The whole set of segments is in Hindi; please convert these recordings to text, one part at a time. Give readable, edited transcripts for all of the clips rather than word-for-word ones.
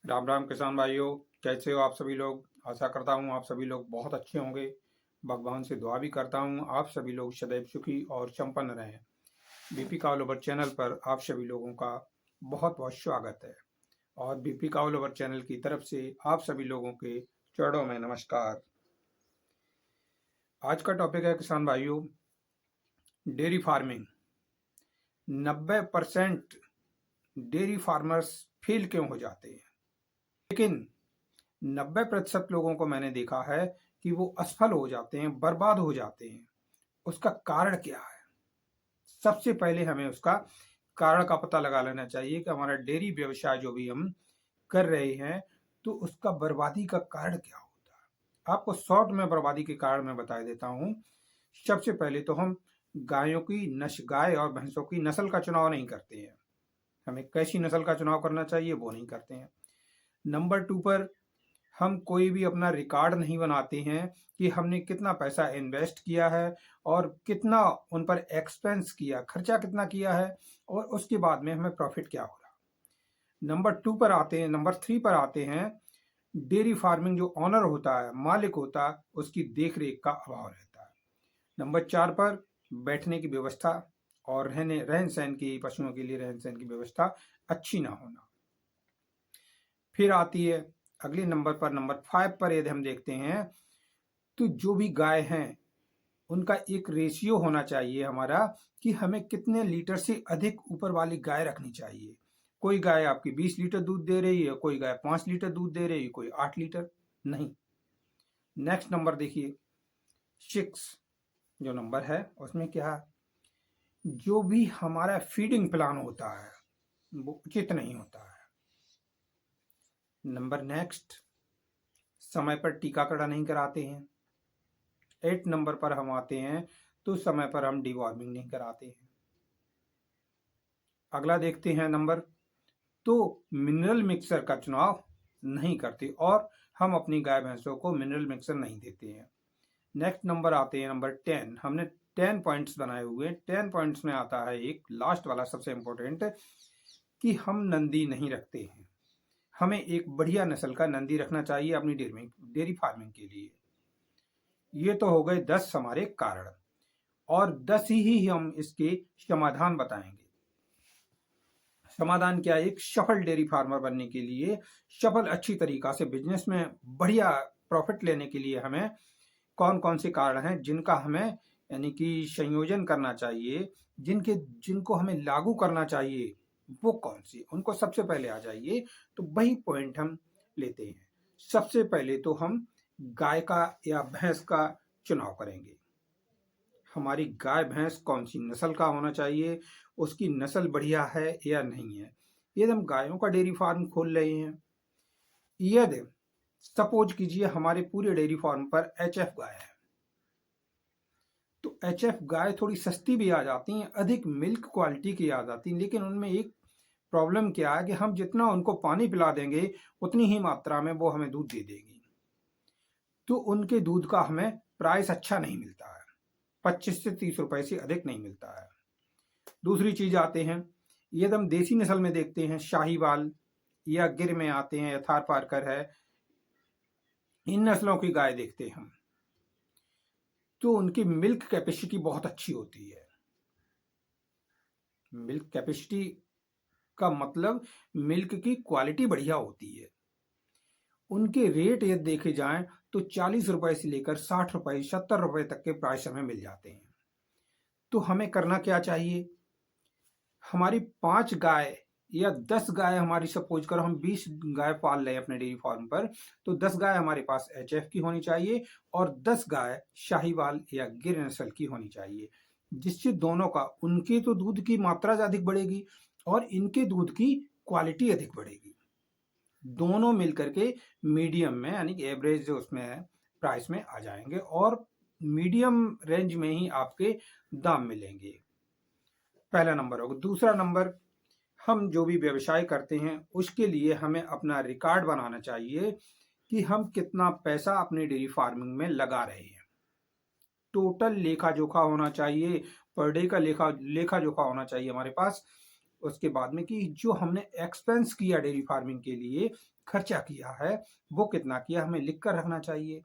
राम राम किसान भाइयों, कैसे हो आप सभी लोग। आशा करता हूँ आप सभी लोग बहुत अच्छे होंगे। भगवान से दुआ भी करता हूँ आप सभी लोग सदैव सुखी और संपन्न रहें। बीपी का ऑल ओवर चैनल पर आप सभी लोगों का बहुत बहुत स्वागत है और बीपी का ऑल ओवर चैनल की तरफ से आप सभी लोगों के चरणों में नमस्कार। आज का टॉपिक है किसान भाइयों, dairy farming. 90% dairy farmers fail क्यों हो जाते हैं, लेकिन 90% लोगों को मैंने देखा है कि वो असफल हो जाते हैं, बर्बाद हो जाते हैं। उसका कारण क्या है? सबसे पहले हमें उसका कारण का पता लगा लेना चाहिए कि हमारा डेयरी व्यवसाय जो भी हम कर रहे हैं, तो उसका बर्बादी का कारण क्या होता है। आपको शॉर्ट में बर्बादी के कारण मैं बता देता हूँ। सबसे पहले तो हम गाय और भैंसों की नस्ल का चुनाव नहीं करते हैं। हमें कैसी नस्ल का चुनाव करना चाहिए वो नहीं करते हैं। नंबर 2 पर हम कोई भी अपना रिकॉर्ड नहीं बनाते हैं कि हमने कितना पैसा इन्वेस्ट किया है और कितना उन पर एक्सपेंस किया, खर्चा कितना किया है और उसके बाद में हमें प्रॉफिट क्या हो रहा। नंबर 3 पर आते हैं, डेयरी फार्मिंग जो ऑनर होता है, मालिक होता है, उसकी देख रेख का अभाव रहता है। नंबर 4 पर बैठने की व्यवस्था और रहन सहन की, पशुओं के लिए रहन सहन की व्यवस्था अच्छी ना होना। फिर आती है अगले नंबर पर, नंबर 5 पर यदि हम देखते हैं, तो जो भी गाय हैं उनका एक रेशियो होना चाहिए हमारा कि हमें कितने लीटर से अधिक ऊपर वाली गाय रखनी चाहिए। कोई गाय आपकी 20 लीटर दूध दे रही है, कोई गाय 5 लीटर दूध दे रही है, कोई 8 लीटर। नहीं। नेक्स्ट नंबर देखिए, 6 जो नंबर है उसमें क्या है, जो भी हमारा फीडिंग प्लान होता है वो उचित नहीं होता है। नंबर नेक्स्ट, समय पर टीकाकरण नहीं कराते हैं। 8 नंबर पर हम आते हैं, तो समय पर हम डिवॉर्मिंग नहीं कराते हैं। अगला देखते हैं नंबर, तो मिनरल मिक्सर का चुनाव नहीं करते और हम अपनी गाय भैंसों को मिनरल मिक्सर नहीं देते हैं। नेक्स्ट नंबर आते हैं नंबर 10। हमने 10 पॉइंट्स बनाए हुए हैं। 10 पॉइंट्स में आता है एक लास्ट वाला सबसे इंपॉर्टेंट, कि हम नंदी नहीं रखते हैं। हमें एक बढ़िया नस्ल का नंदी रखना चाहिए अपनी डेयरी फार्मिंग के लिए। ये तो हो गए 10 हमारे कारण और 10 ही हम इसके समाधान बताएंगे। समाधान क्या है? एक सफल डेयरी फार्मर बनने के लिए, सफल अच्छी तरीका से बिजनेस में बढ़िया प्रॉफिट लेने के लिए हमें कौन कौन से कारण हैं जिनका हमें यानी कि संयोजन करना चाहिए, जिनको हमें लागू करना चाहिए, वो कौन सी, उनको सबसे पहले आ जाइए। तो वही पॉइंट हम लेते हैं। सबसे पहले तो हम गाय का या भैंस का चुनाव करेंगे। हमारी गाय भैंस कौन सी नस्ल का होना चाहिए, उसकी नस्ल बढ़िया है या नहीं है। यदि हम गायों का डेयरी फार्म खोल रहे हैं, यदि सपोज कीजिए हमारे पूरे डेयरी फार्म पर एचएफ गाय है, तो एचएफ गाय थोड़ी सस्ती भी आ जाती हैं, अधिक मिल्क क्वालिटी की आ जाती हैं, लेकिन उनमें एक प्रॉब्लम क्या है कि हम जितना उनको पानी पिला देंगे उतनी ही मात्रा में वो हमें दूध दे देगी, तो उनके दूध का हमें प्राइस अच्छा नहीं मिलता है। 25 से 30 रुपए से अधिक नहीं मिलता है। दूसरी चीज आते हैं, यदि हम देसी नस्ल में देखते हैं, शाहीवाल या गिर में आते हैं, थार पारकर है, इन नस्लों की गाय देखते हैं हम, तो उनकी मिल्क कैपेसिटी बहुत अच्छी होती है। मिल्क कैपेसिटी का मतलब मिल्क की क्वालिटी बढ़िया होती है। उनके रेट यदि देखे जाएं तो 40 रुपए से लेकर 60 रुपए, 70 रुपए तक के प्राइस हमें मिल जाते हैं। तो हमें करना क्या चाहिए? हमारी 5 गाय या 10 गाय, हमारी सपोज करो हम 20 गाय पाल रहे हैं अपने डेयरी फार्म पर, तो 10 गाय हमारे पास एचएफ की होनी चाहिए और 10 गाय शाहीवाल या गिर नस्ल की होनी चाहिए, जिससे दोनों का, उनके तो दूध की मात्रा अधिक बढ़ेगी और इनके दूध की क्वालिटी अधिक बढ़ेगी। दोनों मिलकर के मीडियम में यानी कि एवरेज जो उसमें है प्राइस में आ जाएंगे और मीडियम रेंज में ही आपके दाम मिलेंगे। पहला नंबर होगा। दूसरा नंबर, हम जो भी व्यवसाय करते हैं उसके लिए हमें अपना रिकॉर्ड बनाना चाहिए कि हम कितना पैसा अपने डेयरी फार्मिंग में लगा रहे हैं। टोटल लेखा जोखा होना चाहिए, पर डे का लेखा जोखा होना चाहिए हमारे पास। उसके बाद में कि जो हमने एक्सपेंस किया डेयरी फार्मिंग के लिए, खर्चा किया है, वो कितना किया हमें लिख कर रखना चाहिए।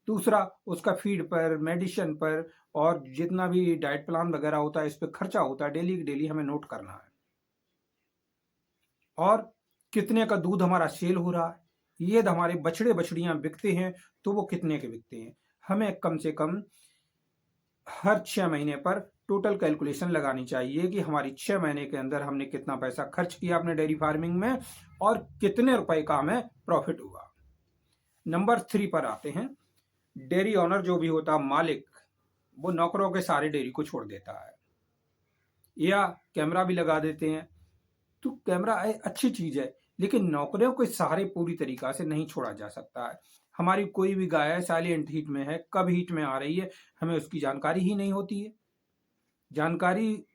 दूसरा, उसका फीड पर, मेडिसिन पर और जितना भी डाइट प्लान वगैरह होता है, इस पे खर्चा होता है, डेली डेली हमें नोट करना है। और कितने का दूध हमारा सेल हो रहा है, ये हमारे बछड़े बछड़ियां बिकते हैं तो वो कितने के बिकते हैं, हमें कम से कम हर 6 महीने पर टोटल कैलकुलेशन लगानी चाहिए कि हमारी 6 महीने के अंदर हमने कितना पैसा खर्च किया अपने डेयरी फार्मिंग में और कितने रुपए का हमें प्रॉफिट हुआ। नंबर 3 पर आते हैं। डेयरी ओनर जो भी होता मालिक, वो नौकरों के सारे डेयरी को छोड़ देता है या कैमरा भी लगा देते हैं। तो कैमरा अच्छी चीज है, लेकिन नौकरियों के सहारे पूरी तरीका से नहीं छोड़ा जा सकता है। हमारी कोई भी गाय है, साइलेंट हीट में है, कब हीट में आ रही है, हमें उसकी जानकारी ही नहीं होती है। जानकारी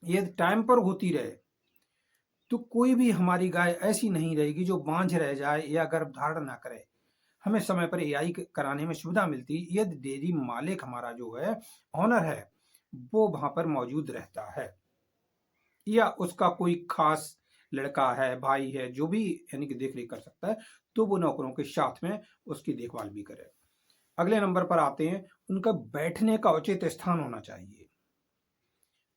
ये टाइम पर होती रहे तो कोई भी हमारी गाय ऐसी नहीं रहेगी जो बांझ रह जाए या गर्भ धारण ना करे। हमें समय पर एआई कराने में सुविधा मिलती यदि डेयरी मालिक हमारा जो है, ऑनर है, वो वहां पर मौजूद रहता है या उसका कोई खास लड़का है, भाई है, जो भी यानी कि देख रेख कर सकता है, तो वो नौकरों के साथ में उसकी देखभाल भी करे। अगले नंबर पर आते हैं, उनका बैठने का उचित स्थान होना चाहिए।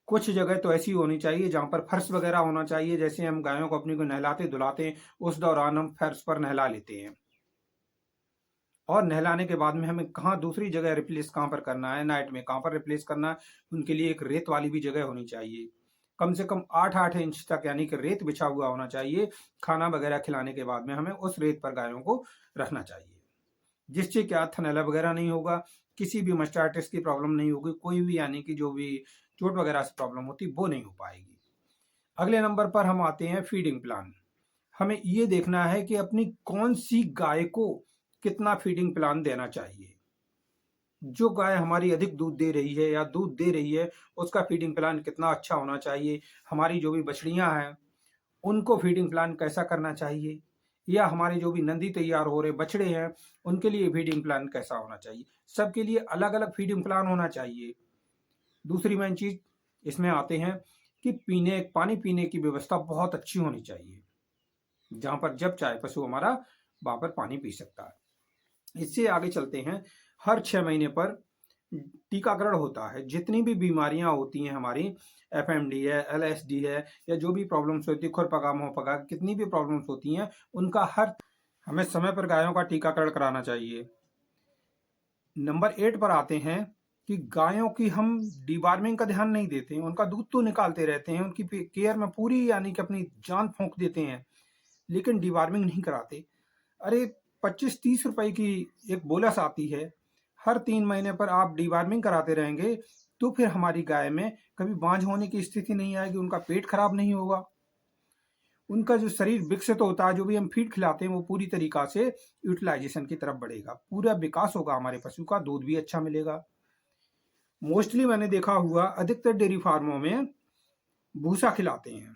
कुछ जगह तो ऐसी होनी चाहिए जहां पर फर्श वगैरह होना चाहिए, जैसे हम गायों को अपनी को नहलाते धुलाते हैं, उस दौरान हम फर्श पर नहला लेते हैं और नहलाने के बाद में हमें कहाँ दूसरी जगह रिप्लेस कहाँ पर करना है, नाइट में कहाँ पर रिप्लेस करना है, उनके लिए एक रेत वाली भी जगह होनी चाहिए। कम से कम 8-8 इंच तक यानी कि रेत बिछा हुआ होना चाहिए। खाना वगैरह खिलाने के बाद में हमें उस रेत पर गायों को रखना चाहिए, जिससे क्या थनैला वगैरह नहीं होगा, किसी भी मास्टाइटिस की प्रॉब्लम नहीं होगी, कोई भी यानी कि जो भी चोट वगैरह से प्रॉब्लम होती वो नहीं हो पाएगी। अगले नंबर पर हम आते हैं फीडिंग प्लान। हमें ये देखना है कि अपनी कौन सी गाय को कितना फीडिंग प्लान देना चाहिए। जो गाय हमारी अधिक दूध दे रही है या दूध दे रही है, उसका फीडिंग प्लान कितना अच्छा होना चाहिए। हमारी जो भी बछड़ियां हैं, उनको फीडिंग प्लान कैसा करना चाहिए, या हमारे जो भी नंदी तैयार हो रहे बछड़े हैं, उनके लिए फीडिंग प्लान कैसा होना चाहिए। सबके लिए अलग अलग फीडिंग प्लान होना चाहिए। दूसरी मेन चीज इसमें आते हैं कि पानी पीने की व्यवस्था बहुत अच्छी होनी चाहिए, जहां पर जब चाहे पशु हमारा वहां पर पानी पी सकता है। इससे आगे चलते हैं, हर 6 महीने पर टीकाकरण होता है। जितनी भी बीमारियां होती हैं हमारी, एफएमडी है, एलएसडी है, या जो भी प्रॉब्लम्स होती है, खुरपका मुहपका, कितनी भी प्रॉब्लम्स होती हैं, उनका हमें समय पर गायों का टीकाकरण कराना चाहिए। नंबर 8 पर आते हैं कि गायों की हम डिवार्मिंग का ध्यान नहीं देते हैं, उनका दूध तो निकालते रहते हैं, उनकी केयर में पूरी यानी कि अपनी जान फूंक देते हैं, लेकिन डिवार्मिंग नहीं कराते। अरे 25-30 रुपए की एक बोनस आती है, हर 3 महीने पर आप डिवार्मिंग कराते रहेंगे तो फिर हमारी गाय में कभी बांझ होने की स्थिति नहीं आएगी, उनका पेट खराब नहीं होगा, उनका जो शरीर विकसित होता है, जो भी हम फीड खिलाते हैं वो पूरी तरीका से यूटिलाइजेशन की तरफ बढ़ेगा, पूरा विकास होगा हमारे पशु का, दूध भी अच्छा मिलेगा। मोस्टली मैंने देखा हुआ अधिकतर डेयरी फार्मों में भूसा खिलाते हैं,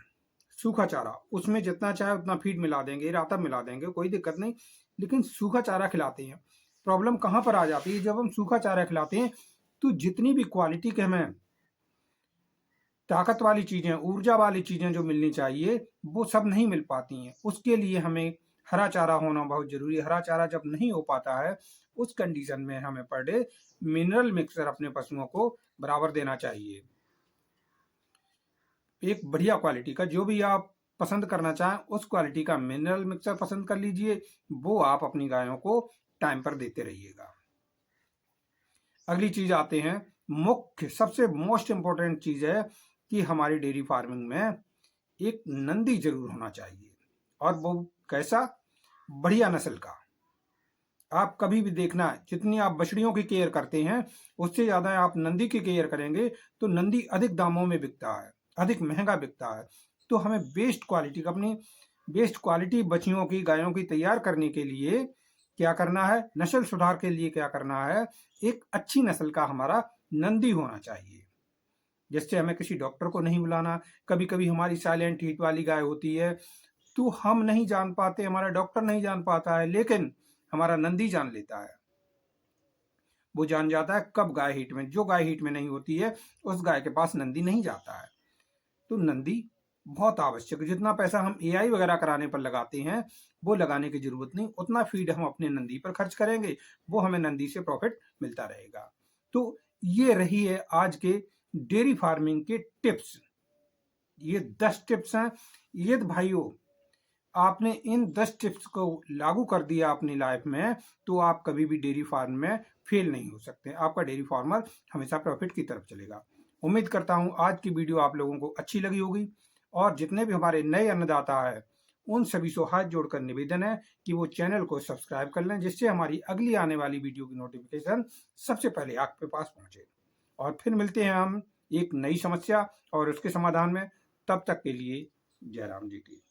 सूखा चारा, उसमें जितना चाहे उतना फीड मिला देंगे, राता मिला देंगे, कोई दिक्कत नहीं, लेकिन सूखा चारा खिलाते हैं। प्रॉब्लम कहां पर आ जाती है, जब हम सूखा चारा खिलाते हैं तो जितनी भी क्वालिटी के हमें ताकत वाली चीजें, ऊर्जा वाली चीजें जो मिलनी चाहिए, वो सब नहीं मिल पाती हैं। उसके लिए हमें हरा चारा होना बहुत जरूरी है। हरा चारा जब नहीं हो पाता है, उस कंडीशन में हमें पर डे मिनरल मिक्सर अपने पशुओं को बराबर देना चाहिए। एक बढ़िया क्वालिटी का, जो भी आप पसंद करना चाहें उस क्वालिटी का मिनरल मिक्सर पसंद कर लीजिए, वो आप अपनी गायों को टाइम पर देते रहिएगा। अगली चीज आते हैं, मुख्य सबसे मोस्ट इंपॉर्टेंट चीज है कि हमारी डेयरी फार्मिंग में एक नंदी जरूर होना चाहिए, और वो कैसा, बढ़िया नस्ल का। आप कभी भी देखना, जितनी आप बछड़ियों की केयर करते हैं उससे ज्यादा आप नंदी की केयर करेंगे तो नंदी अधिक दामों में बिकता है, अधिक महंगा बिकता है। तो हमें बेस्ट क्वालिटी का, अपनी बेस्ट क्वालिटी बछियों की, गायों की तैयार करने के लिए क्या करना है, नस्ल सुधार के लिए क्या करना है, एक अच्छी नस्ल का हमारा नंदी होना चाहिए, जिससे हमें किसी डॉक्टर को नहीं बुलाना। कभी कभी हमारी साइलेंट हीट वाली गाय होती है तो हम नहीं जान पाते, हमारा डॉक्टर नहीं जान पाता है, लेकिन हमारा नंदी जान लेता है। वो जान जाता है कब गाय हीट में, जो गाय हीट में नहीं होती है उस गाय के पास नंदी नहीं जाता है। तो नंदी बहुत आवश्यक है। जितना पैसा हम एआई वगैरह कराने पर लगाते हैं, वो लगाने की जरूरत नहीं। उतना फीड हम अपने नंदी पर खर्च करेंगे, वो हमें नंदी से प्रॉफिट मिलता रहेगा। तो ये रही है आज के डेयरी फार्मिंग के टिप्स। ये 10 टिप्स हैं। यदि भाइयों आपने इन 10 टिप्स को लागू कर दिया अपनी लाइफ में, तो आप कभी भी डेयरी फार्म में फेल नहीं हो सकते। आपका डेयरी फार्मर हमेशा प्रॉफिट की तरफ चलेगा। उम्मीद करता हूं आज की वीडियो आप लोगों को अच्छी लगी होगी, और जितने भी हमारे नए अन्नदाता है उन सभी से हाथ जोड़कर निवेदन है कि वो चैनल को सब्सक्राइब कर लें, जिससे हमारी अगली आने वाली वीडियो की नोटिफिकेशन सबसे पहले आपके पास पहुंचे। और फिर मिलते हैं हम एक नई समस्या और उसके समाधान में। तब तक के लिए जय राम जी की।